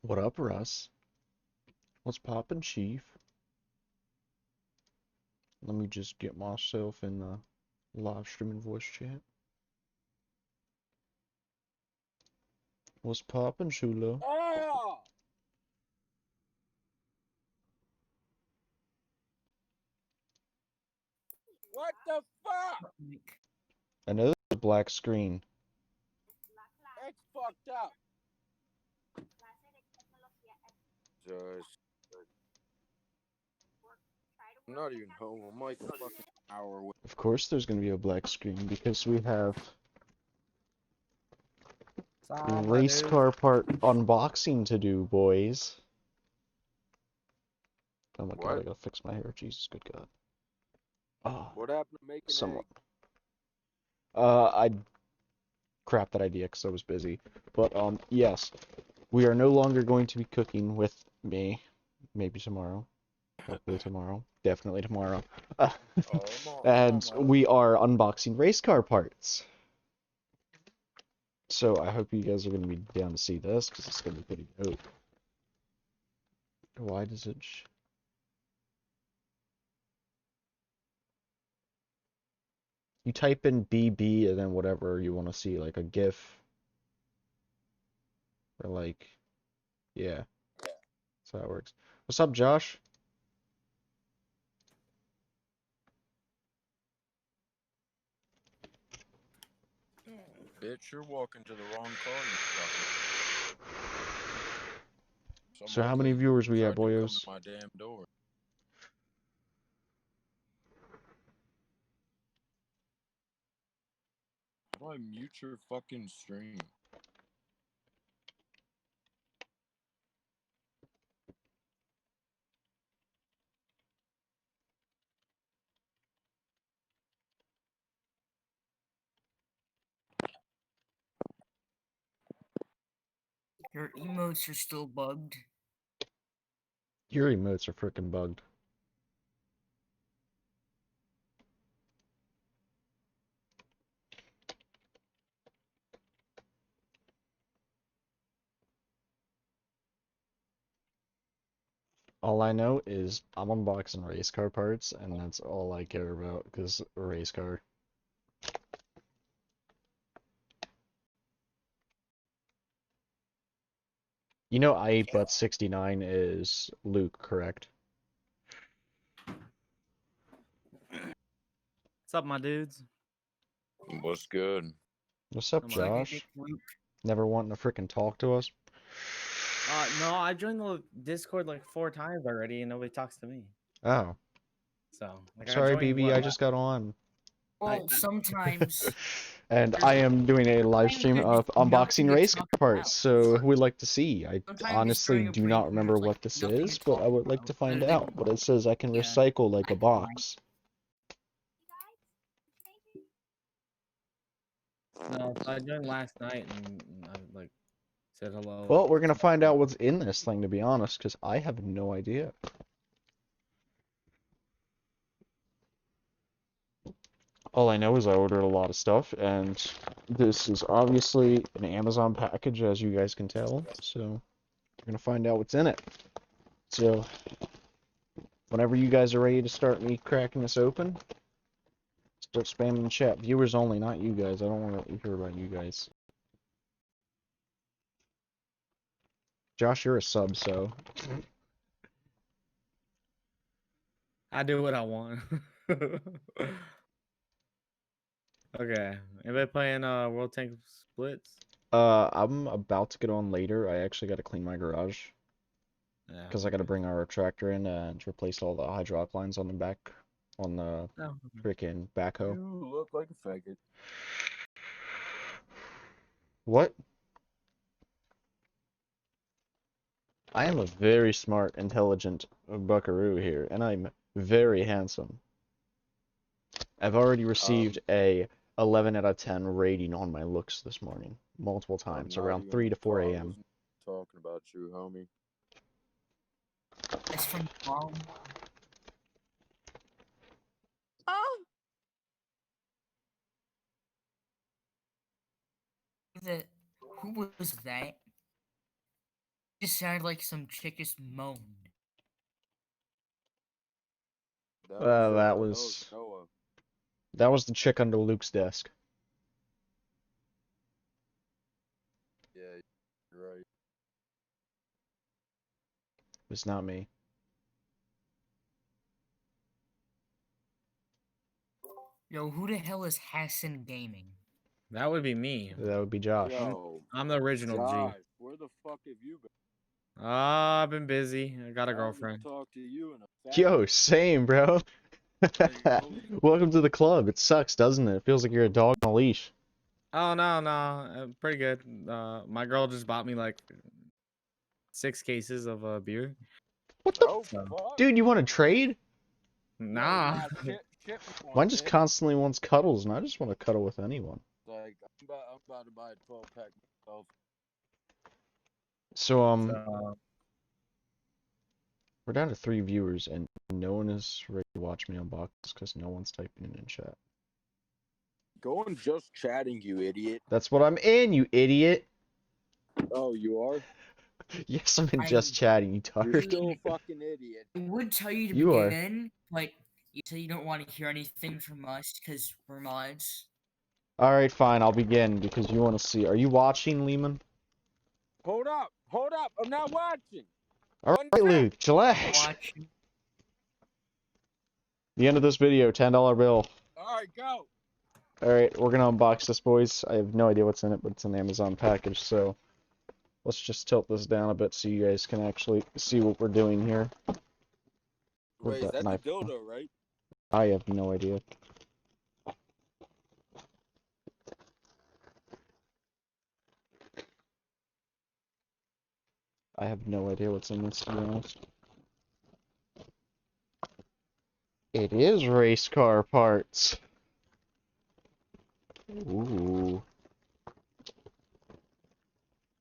What up, Russ? What's poppin', Chief? Let me just get myself in the live streaming voice chat. What's poppin', Shula? Oh! What the fuck? I know there's a black screen. It's fucked up. Just, I'm not even home. I'm like a fucking hour away. Of course there's gonna be a black screen because we have race car part unboxing to do, boys. Oh my god, I gotta fix my hair. Jesus, good god. Oh, What happened to making somewhat. egg? I crap that idea because I was busy. But yes, we are no longer going to be cooking with me. Maybe tomorrow. Hopefully tomorrow. Definitely tomorrow. And we are unboxing race car parts. So I hope you guys are going to be down to see this because it's going to be pretty dope. Why does it... You type in BB and then whatever you want to see, like a GIF. Or like... Yeah. That's how it works. What's up, Josh? Bitch, you're walking to the wrong car, you fucker. So how many viewers we have, Tried to come boyos? to my damn door. How do I mute your fucking stream? Your emotes are still bugged. Your emotes are freaking bugged. All I know is I'm unboxing race car parts, and that's all I care about, because race car. You know I 69 is Luke, correct? What's up, my dudes? What's good? What's up, Josh? Never wanting to freaking talk to us? No, I joined the Discord like 4 times already, and nobody talks to me. Oh. So, like, sorry, BB, I just got on. Well, sometimes. And I am doing a live stream of unboxing race car parts, so who would like to see? I honestly do not remember what this is, but I would like to find out. But it says I can recycle like a box. No, so I joined last night and I like said hello. Well, we're gonna find out what's in this thing, to be honest, because I have no idea. All I know is I ordered a lot of stuff, and this is obviously an Amazon package, as you guys can tell, so we're gonna find out what's in it. So, whenever you guys are ready to start me cracking this open, start spamming the chat. Viewers only, not you guys. I don't want to hear about you guys. Josh, you're a sub, so... I do what I want. Okay. Anybody playing World Tank Splits? I'm about to get on later. I actually got to clean my garage. Yeah. Because I got to bring our tractor in and replace all the hydraulic lines on the back, on the freaking backhoe. You look like a faggot. What? I am a very smart, intelligent buckaroo here, and I'm very handsome. I've already received a 11 out of 10 rating on my looks this morning, multiple times, around 3 to 4 a.m. Talking about you, homie. It's from mom. Who was that? just sounded like some chick just moaned. That was was Noah. that was the chick under Luke's desk. Yeah, you're right. It's not me. Yo, who the hell is Hassan Gaming? That would be me. That would be Josh. Yo, I'm the original Josh, G. where the fuck have you been? I've been busy. I got a I haven't girlfriend. talked to you in a fat Yo, same, bro. There you go. Welcome to the club. It sucks, doesn't it? It feels like you're a dog on a leash. Oh no, pretty good. My girl just bought me like 6 cases of beer. What the Oh f- fuck. Dude, you want to trade? Yo, Nah. shit me one, Mine just bitch. constantly wants cuddles, and I just want to cuddle with anyone. Like I'm about to buy a 12-pack myself. So, So, we're down to 3 viewers, and no one is ready to watch me unbox because no one's typing it in chat. Go and just chatting, you idiot. That's what I'm in, you idiot. Oh, you are? Yes, I'm in just chatting, you You're tard. still a fucking idiot. I would tell you to You are. begin, but you say you don't want to hear anything from us because we're mods. Alright, fine, I'll begin because you want to see. Are you watching, Lehman? Hold up. I'm not watching. Alright, One sec. Luke, chillax. Watch. The end of this video, $10 bill. All right, go. Alright, we're gonna unbox this, boys. I have no idea what's in it, but it's an Amazon package, so let's just tilt this down a bit so you guys can actually see what we're doing here. Where'd Wait, is that knife the go? dildo, right? I have no idea. I have no idea what's in this, to be honest. It is race car parts. Ooh.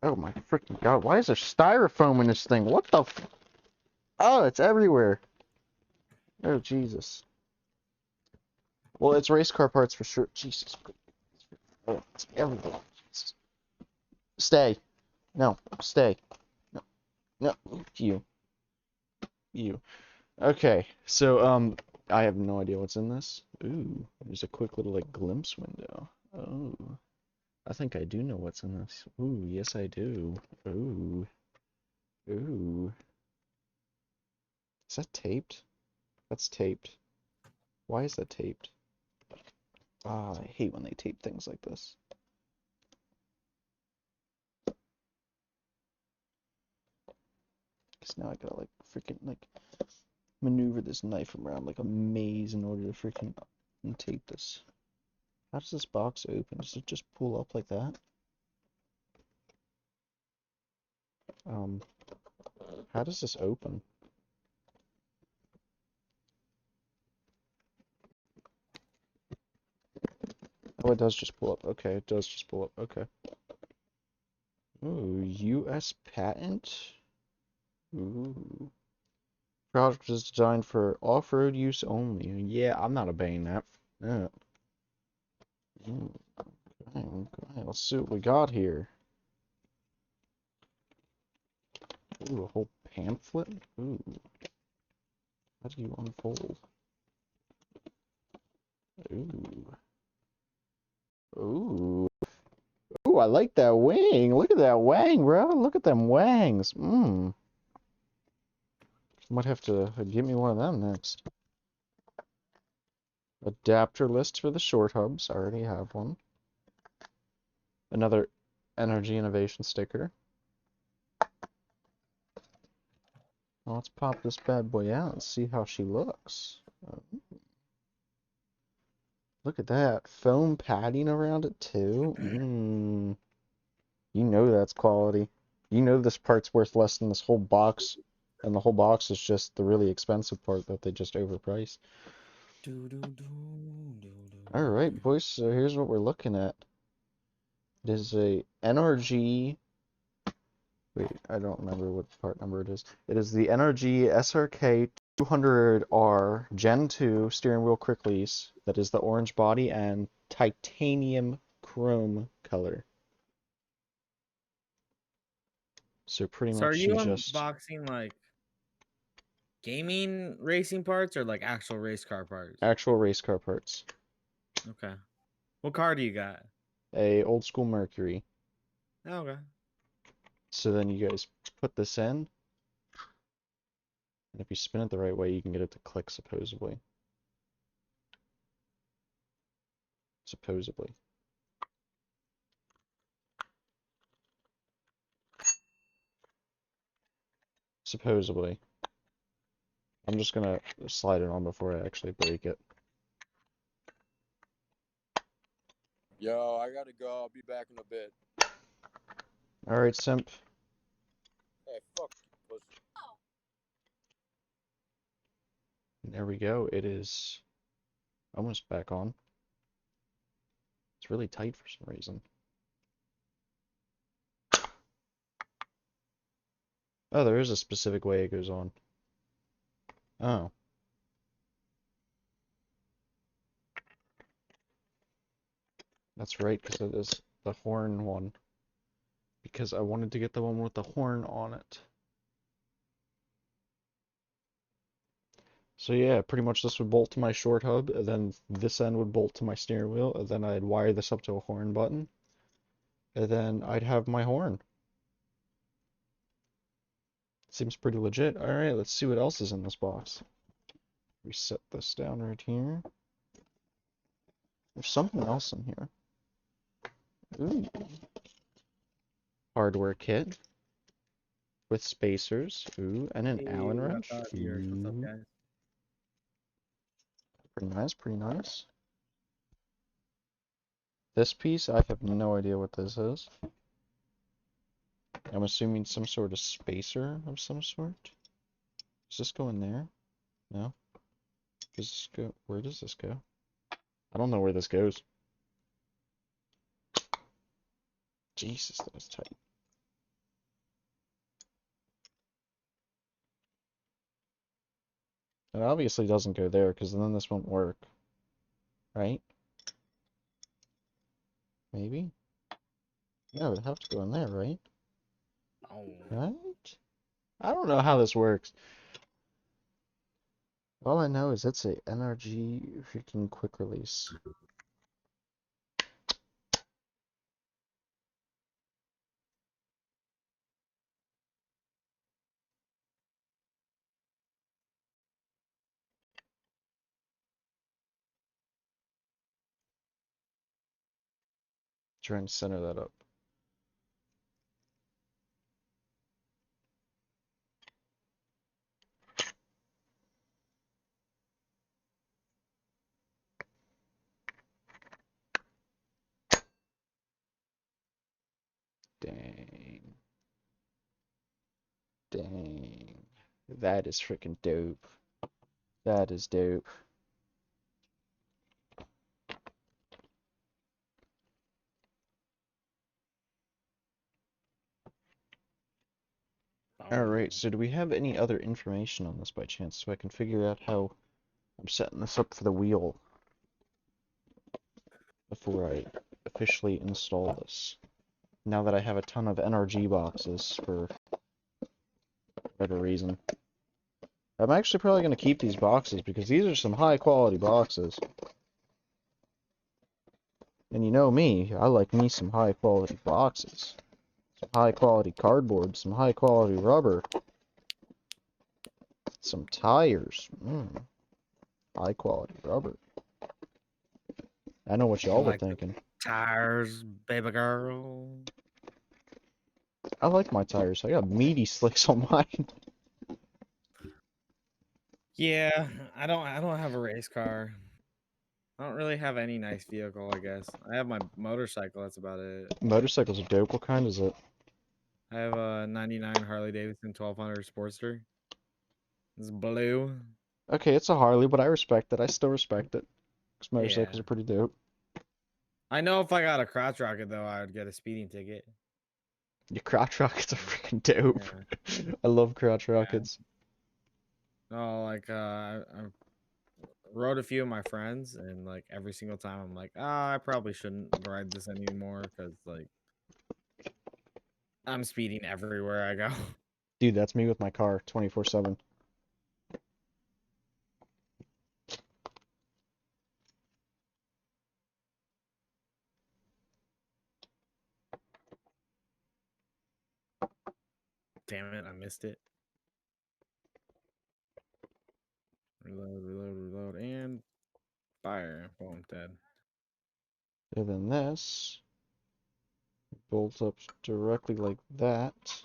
Oh my freaking god, why is there styrofoam in this thing? What the f- Oh, it's everywhere. Oh, Jesus. Well, it's race car parts for sure. Jesus. Oh, it's everywhere. Jesus. Stay. No, stay. No, no, you. You. Okay, so, I have no idea what's in this. Ooh, there's a quick little, like, glimpse window. Oh. I think I do know what's in this. Ooh, yes I do. Ooh. Ooh. Is that taped? That's taped. Why is that taped? Ah, I hate when they tape things like this. Because now I gotta, like, freaking, like, maneuver this knife around like a maze in order to freaking tape this. How does this box open? Does it just pull up like that? How does this open? Oh, it does just pull up. Okay, it does just pull up. Okay. Ooh, U.S. patent? Ooh. Product is designed for off-road use only. Yeah, I'm not obeying that. Yeah. Okay, let's see what we got here. Ooh, a whole pamphlet? Ooh. How do you unfold? Ooh. Ooh. Ooh, I like that wing. Look at that wang, bro. Look at them wangs. Mmm. Might have to give me one of them next. Adapter list for the short hubs. I already have one. Another Energy Innovation sticker. Well, let's pop this bad boy out and see how she looks. Look at that. Foam padding around it, too. Mmm. You know that's quality. You know this part's worth less than this whole box. And the whole box is just the really expensive part that they just overpriced. Alright, boys, so here's what we're looking at. It is a NRG... Wait, I don't remember what part number it is. It is the NRG-SRK200R Gen 2 steering wheel quick release. That is the orange body and titanium chrome color. So pretty So are much you you just unboxing like gaming racing parts or like actual race car parts? actual race car parts. Okay. What car do you got? A old school Mercury. Oh, okay. So then you guys put this in, and if you spin it the right way, you can get it to click supposedly. Supposedly. Supposedly. I'm just gonna slide it on before I actually break it. Yo, I gotta go. I'll be back in a bit. Alright, Simp. Hey, fuck you, pussy. There we go. It is almost back on. It's really tight for some reason. Oh, there is a specific way it goes on. Oh. That's right, because it is the horn one. Because I wanted to get the one with the horn on it. So yeah, pretty much this would bolt to my short hub, and then this end would bolt to my steering wheel, and then I'd wire this up to a horn button, and then I'd have my horn. Seems pretty legit. Alright, let's see what else is in this box. We set this down right here. There's something else in here. Ooh. Hardware kit with spacers. Ooh, and an Hey, Allen we got wrench. the viewers. What's up, Ooh. guys? Pretty nice, pretty nice. This piece, I have no idea what this is. I'm assuming some sort of spacer of some sort. Does this go in there? No? Does this go? Where does this go? I don't know where this goes. Jesus, that was tight. It obviously doesn't go there, because then this won't work. Right? Maybe? No, it would have to go in there, right? Oh. Right? I don't know how this works. All I know is it's a NRG freaking quick release. Try and center that up. Dang. Dang. That is freaking dope. That is dope. Alright, so do we have any other information on this by chance so I can figure out how I'm setting this up for the wheel before I officially install this? Now that I have a ton of NRG boxes for whatever reason. I'm actually probably going to keep these boxes because these are some high quality boxes. And you know me, I like me some high quality boxes. Some high quality cardboard, some high quality rubber. Some tires. High quality rubber. I know what You y'all were like the thinking. tires, baby girl? I like my tires. I got meaty slicks on mine. Yeah, I don't have a race car. I don't really have any nice vehicle, I guess. I have my motorcycle, that's about it. Motorcycles are dope. What kind is it? I have a 99 Harley Davidson 1200 Sportster. It's blue. Okay, it's a Harley, but I respect it. I still respect it. Because Yeah. motorcycles are pretty dope. I know if I got a crotch rocket though, I would get a speeding ticket. Your crotch rockets are freaking dope. Yeah. I love crotch Yeah. rockets. No, like I rode a few of my friends, and like every single time I'm like, I probably shouldn't ride this anymore because like I'm speeding everywhere I go. Dude, that's me with my car 24/7. Damn it, I missed it. Reload, reload, reload, and fire. Boom, dead. And then this bolts up directly like that.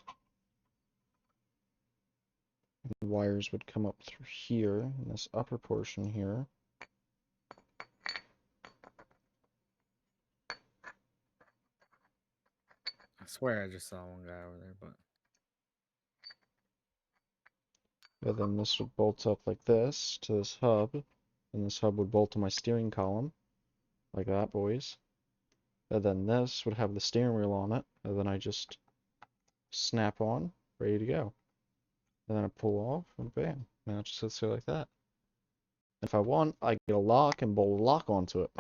And wires would come up through here in this upper portion here. I swear I just saw one guy over there, but And then this would bolt up like this to this hub. And this hub would bolt to my steering column. Like that, boys. And then this would have the steering wheel on it. And then I just snap on, ready to go. And then I pull off, and bam. And it just sits there like that. If I want, I get a lock and bolt a lock onto it.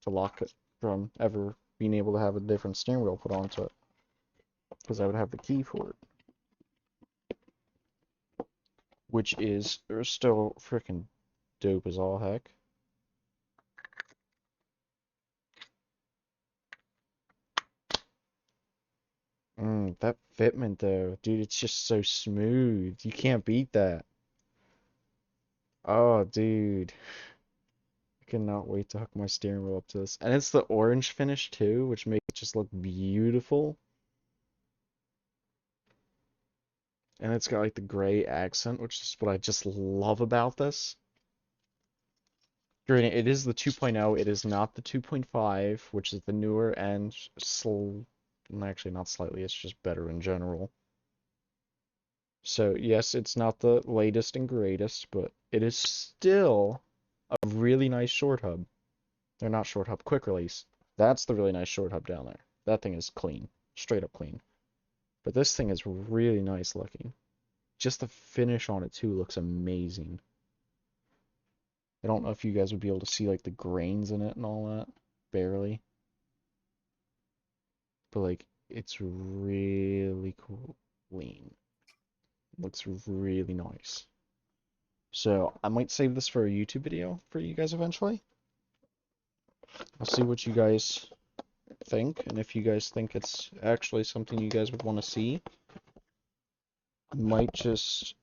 To lock it from ever being able to have a different steering wheel put onto it. Because I would have the key for it. Which is still freaking dope as all heck. That fitment though, dude, it's just so smooth. You can't beat that. Oh, dude. I cannot wait to hook my steering wheel up to this. And it's the orange finish too, which makes it just look beautiful. And it's got like the gray accent, which is what I just love about this. Granted, it is the 2.0, it is not the 2.5, which is the newer and actually not slightly, it's just better in general. So yes, it's not the latest and greatest, but it is still a really nice short hub. They're not short hub, quick release. That's the really nice short hub down there. That thing is clean, straight up clean. But this thing is really nice looking. Just the finish on it too looks amazing. I don't know if you guys would be able to see like the grains in it and all that. Barely. But like, it's really cool, clean. Looks really nice. So I might save this for a YouTube video for you guys eventually. I'll see what you guys think, and if you guys think it's actually something you guys would want to see, I might just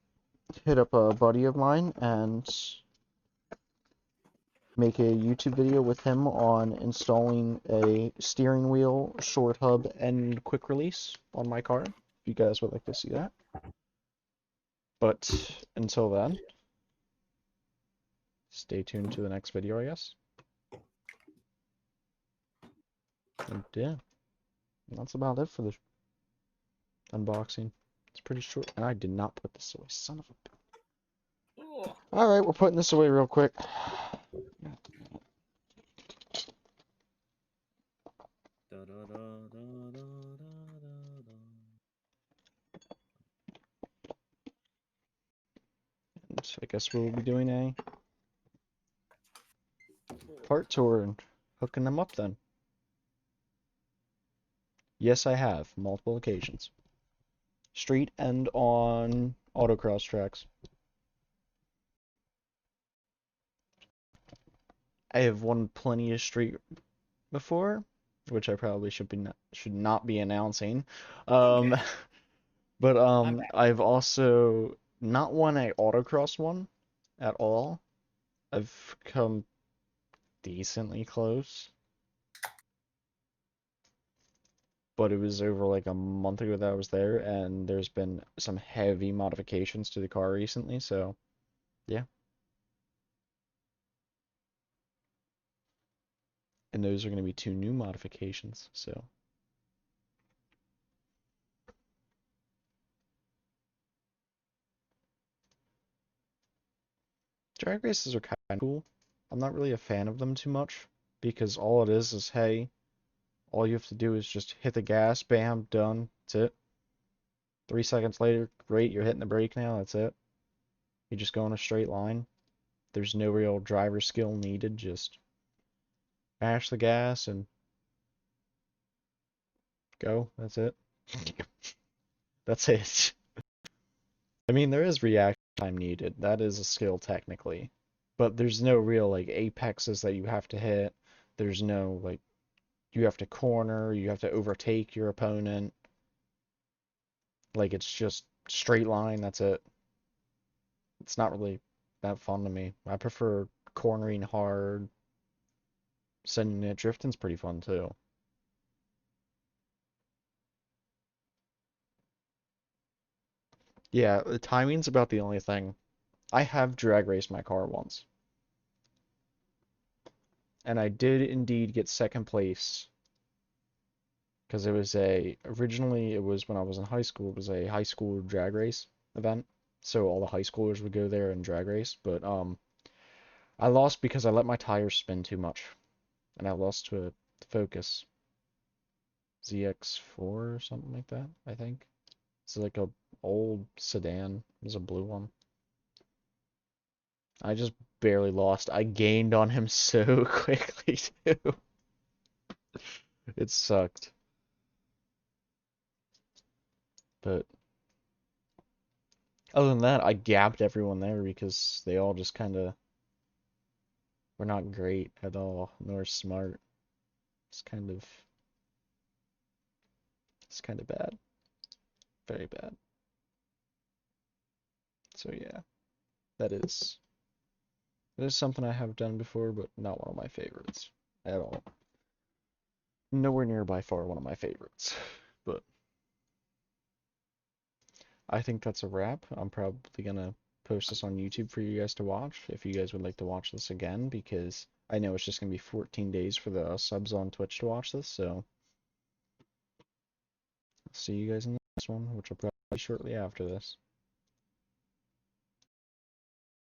hit up a buddy of mine and make a YouTube video with him on installing a steering wheel, short hub, and quick release on my car, if you guys would like to see that. But until then, stay tuned to the next video, I guess. And yeah, that's about it for the unboxing. It's pretty short, and I did not put this away, son of a... Alright, we're putting this away real quick. So I guess we'll be doing a part tour and hooking them up then. Yes, I have, multiple occasions. Street and on autocross tracks. I have won plenty of street before, which I probably should not be announcing. Okay. But My bad. I've also not won a autocross one at all. I've come decently close. But it was over like a month ago that I was there, and there's been some heavy modifications to the car recently, so yeah. And those are going to be 2 new modifications, so. Drag races are kind of cool. I'm not really a fan of them too much, because all it is hey, all you have to do is just hit the gas, bam, done, that's it. 3 seconds later, great, you're hitting the brake now, that's it. You just go in a straight line. There's no real driver skill needed, just mash the gas and go, that's it. That's it. I mean, there is reaction time needed. That is a skill technically. But there's no real like apexes that you have to hit. There's no like you have to corner, you have to overtake your opponent. Like it's just straight line, that's it. It's not really that fun to me. I prefer cornering hard, sending it. Drifting's pretty fun too. Yeah, the timing's about the only thing. I have drag raced my car once. And I did indeed get second place. Because originally it was when I was in high school, it was a high school drag race event. So all the high schoolers would go there and drag race. But I lost because I let my tires spin too much. And I lost to a Focus ZX4 or something like that, I think. It's like a old sedan. It's a blue one. I just barely lost. I gained on him so quickly too. It sucked. But other than that, I gapped everyone there because they all just kind of were not great at all, nor smart. It's kind of bad. Very bad. So yeah, that is something I have done before, but not one of my favorites at all. Nowhere near by far one of my favorites. But I think that's a wrap. I'm probably gonna post this on YouTube for you guys to watch if you guys would like to watch this again, because I know it's just gonna be 14 days for the subs on Twitch to watch this, so I'll see you guys in the next one, which will probably be shortly after this.